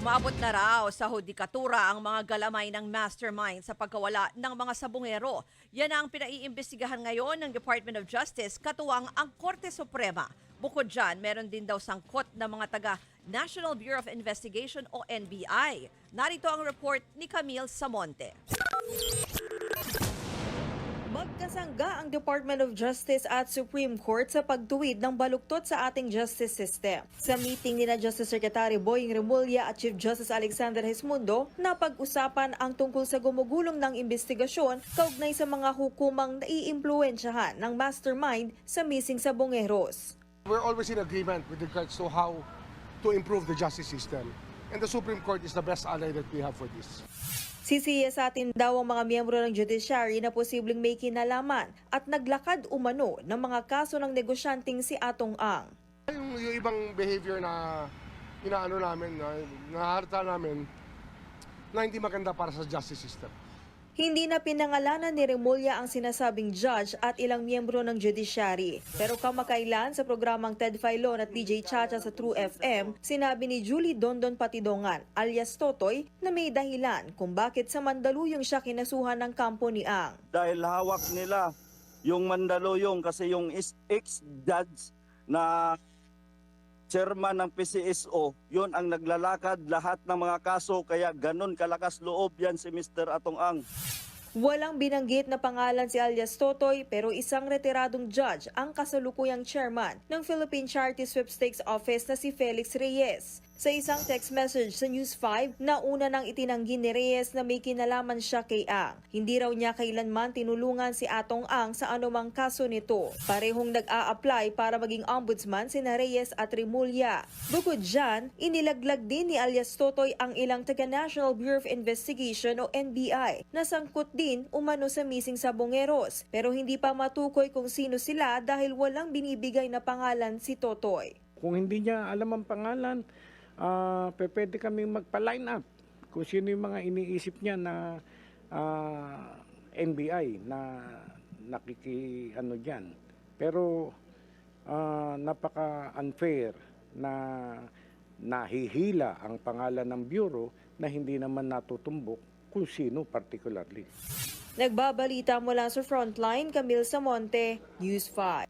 Umabot na raw sa hudikatura ang mga galamay ng mastermind sa pagkawala ng mga sabungero. Yan ang pinaiimbestigahan ngayon ng Department of Justice katuwang ang Korte Suprema. Bukod dyan, meron din daw sangkot ng mga taga National Bureau of Investigation o NBI. Narito ang report ni Camille Samonte. Magkasangga ang Department of Justice at Supreme Court sa pagtuwid ng baluktot sa ating justice system. Sa meeting ni Justice Secretary Boying Remulla at Chief Justice Alexander Gesmundo, napag-usapan ang tungkol sa gumugulong ng investigasyon kaugnay sa mga hukumang naiimpluwensyahan ng mastermind sa missing sabongeros. We're always in agreement with regards to how to improve the justice system. And the Supreme Court is the best ally that we have for this. Sisiyasatin daw ang mga miyembro ng judiciary na posibleng may kinalaman at naglakad umano ng mga kaso ng negosyanteng si Atong Ang. Yung ibang behavior na inaano namin, na naharta namin, na hindi maganda para sa justice system. Hindi na pinangalanan ni Remulla ang sinasabing judge at ilang miyembro ng judiciary. Pero kamakailan sa programang Ted Filon at DJ Chacha sa True FM, sinabi ni Julie Dondon Patidongan alias Totoy na may dahilan kung bakit sa Mandaluyong siya kinasuhan ng kampo ni Ang. Dahil hawak nila yung Mandaluyong kasi yung ex-judge na chairman ng PCSO, yun ang naglalakad lahat ng mga kaso kaya ganun kalakas loob yan si Mr. Atong Ang. Walang binanggit na pangalan si alias Totoy pero isang retiradong judge ang kasalukuyang chairman ng Philippine Charity Sweepstakes Office na si Felix Reyes. Sa isang text message sa News 5, nauna nang itinanggi ni Reyes na may kinalaman siya kay Ang. Hindi raw niya kailanman tinulungan si Atong Ang sa anumang kaso nito. Parehong nag-a-apply para maging ombudsman sina Reyes at Remulla. Bukod dyan, inilaglag din ni alias Totoy ang ilang taga-National Bureau of Investigation o NBI na sangkot din umano sa missing sabongeros. Pero hindi pa matukoy kung sino sila dahil walang binibigay na pangalan si Totoy. Kung hindi niya alam ang pangalan, pwede kami magpa-line up kung sino yung mga iniisip niya na NBI na nakiki-ano dyan. Pero napaka-unfair na nahihila ang pangalan ng Bureau na hindi naman natutumbok kung sino particularly. Nagbabalita mula sa Frontline, Camille Samonte, News 5.